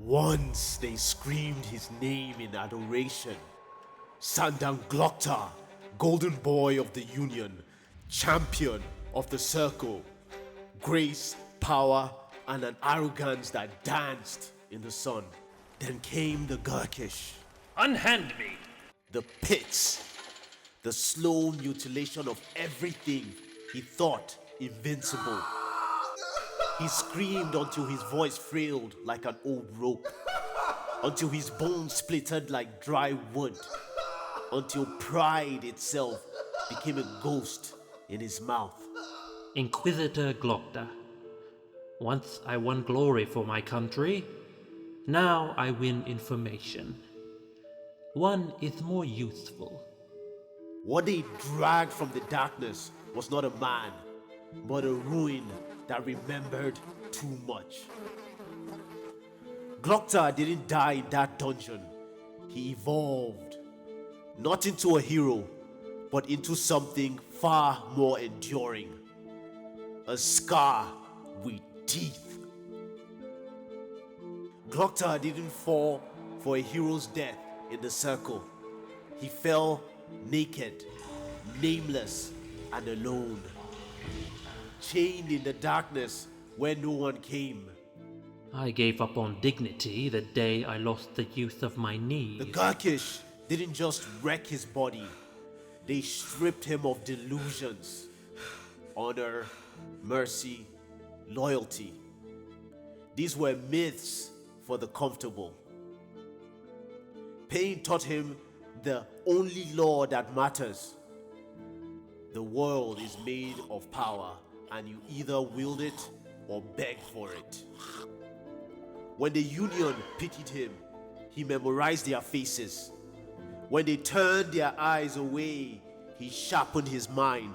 Once they screamed his name in adoration. Sandan Glokta, golden boy of the Union, champion of the circle, grace, power, and an arrogance that danced in the sun. Then came the Gurkish. Unhand me! The pits, the slow mutilation of everything he thought invincible. He screamed until his voice frailed like an old rope, until his bones splittered like dry wood, until pride itself became a ghost in his mouth. Inquisitor Glokta. Once I won glory for my country, now I win information. One is more useful. What they dragged from the darkness was not a man, but a ruin that remembered too much. Glokta didn't die in that dungeon. He evolved, not into a hero, but into something far more enduring. A scar with teeth. Glokta didn't fall for a hero's death in the circle. He fell naked, nameless, and alone. Chained in the darkness where no one came. I gave up on dignity the day I lost the use of my knees. The Gurkish didn't just wreck his body. They stripped him of delusions, honor, mercy, loyalty. These were myths for the comfortable. Pain taught him the only law that matters. The world is made of power, and you either wield it or beg for it. When the Union pitied him, he memorized their faces. When they turned their eyes away, he sharpened his mind.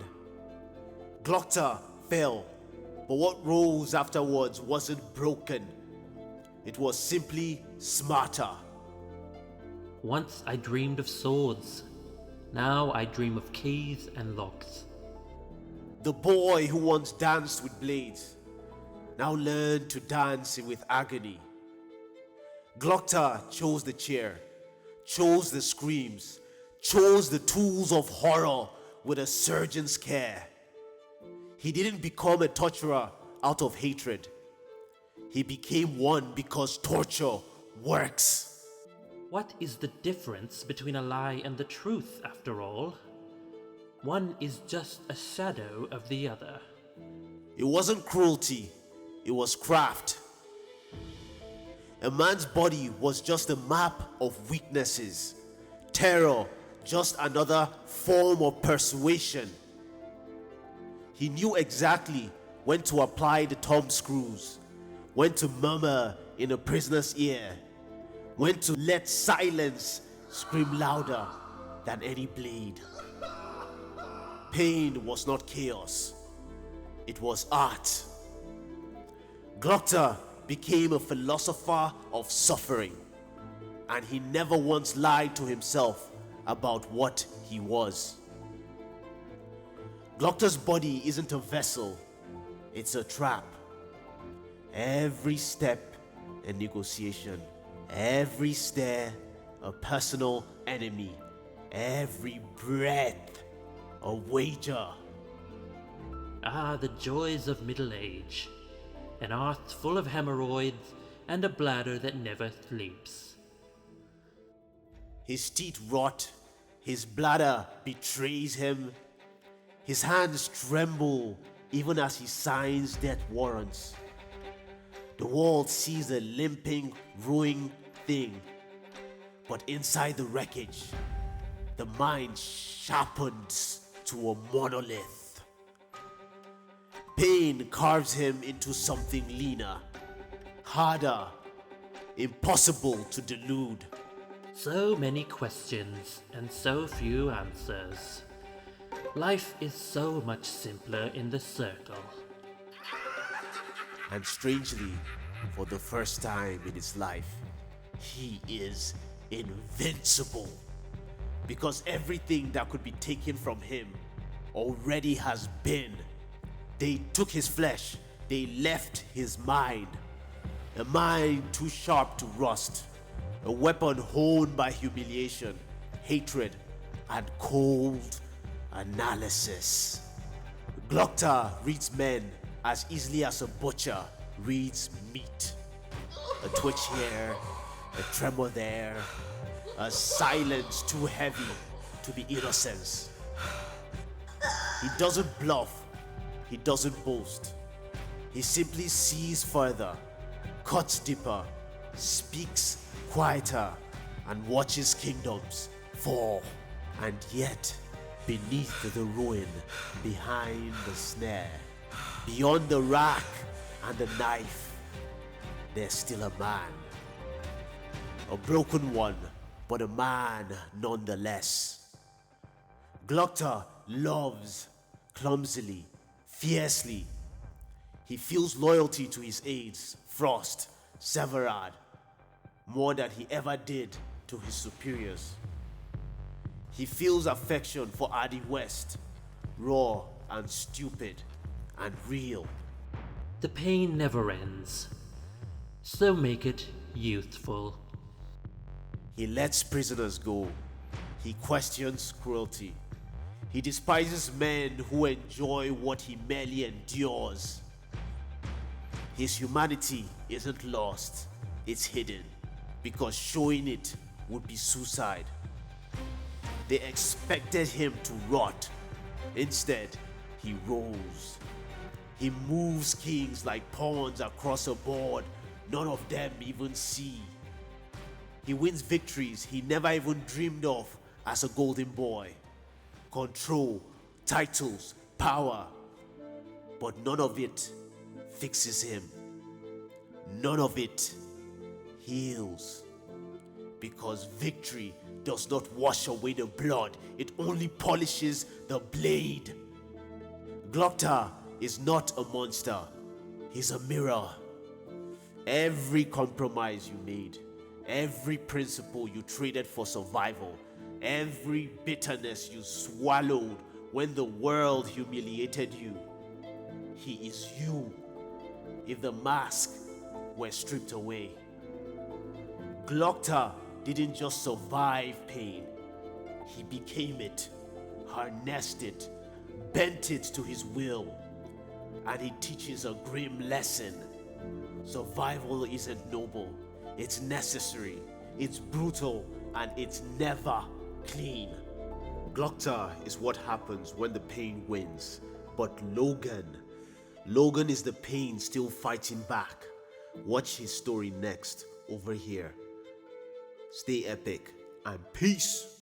Glokta fell, but what rose afterwards wasn't broken. It was simply smarter. Once I dreamed of swords. Now I dream of keys and locks. The boy who once danced with blades now learned to dance with agony. Glokta chose the chair, chose the screams, chose the tools of horror with a surgeon's care. He didn't become a torturer out of hatred. He became one because torture works. What is the difference between a lie and the truth, after all? One is just a shadow of the other. It wasn't cruelty, it was craft. A man's body was just a map of weaknesses. Terror, just another form of persuasion. He knew exactly when to apply the thumb screws, when to murmur in a prisoner's ear, when to let silence scream louder than any blade. Pain was not chaos, it was art. Glokta became a philosopher of suffering, and he never once lied to himself about what he was. Glokta's body isn't a vessel, it's a trap. Every step a negotiation, every stare a personal enemy, every breath a wager. Ah, the joys of middle age. An heart full of hemorrhoids and a bladder that never sleeps. His teeth rot, his bladder betrays him, his hands tremble even as he signs death warrants. The world sees a limping, ruined thing, but inside the wreckage, the mind sharpens to a monolith. Pain carves him into something leaner, harder, impossible to delude. So many questions and so few answers. Life is so much simpler in the circle. And strangely, for the first time in his life, he is invincible. Because everything that could be taken from him already has been. They took his flesh, they left his mind. A mind too sharp to rust. A weapon honed by humiliation, hatred, and cold analysis. Glokta reads men as easily as a butcher reads meat. A twitch here, a tremor there, a silence too heavy to be innocence. He doesn't bluff, he doesn't boast. He simply sees further, cuts deeper, speaks quieter, and watches kingdoms fall. And yet, beneath the ruin, behind the snare, beyond the rack and the knife, there's still a man. A broken one, but a man nonetheless. Glokta loves clumsily, fiercely. He feels loyalty to his aides, Frost, Severard, more than he ever did to his superiors. He feels affection for Adi West, raw and stupid and real. The pain never ends, so make it youthful. He lets prisoners go. He questions cruelty. He despises men who enjoy what he merely endures. His humanity isn't lost, it's hidden, because showing it would be suicide. They expected him to rot. Instead, he rose. He moves kings like pawns across a board none of them even see. He wins victories he never even dreamed of as a golden boy. Control, titles, power. But none of it fixes him. None of it heals. Because victory does not wash away the blood, it only polishes the blade. Glokta is not a monster, he's a mirror. Every compromise you made, every principle you traded for survival, every bitterness you swallowed when the world humiliated you, he is you if the mask were stripped away. Glokta didn't just survive pain, he became it, harnessed it, bent it to his will, and he teaches a grim lesson. Survival isn't noble, it's necessary, it's brutal, and it's never clean. Glokta is what happens when the pain wins, but Logan is the pain still fighting back. Watch his story next over here. Stay epic and peace.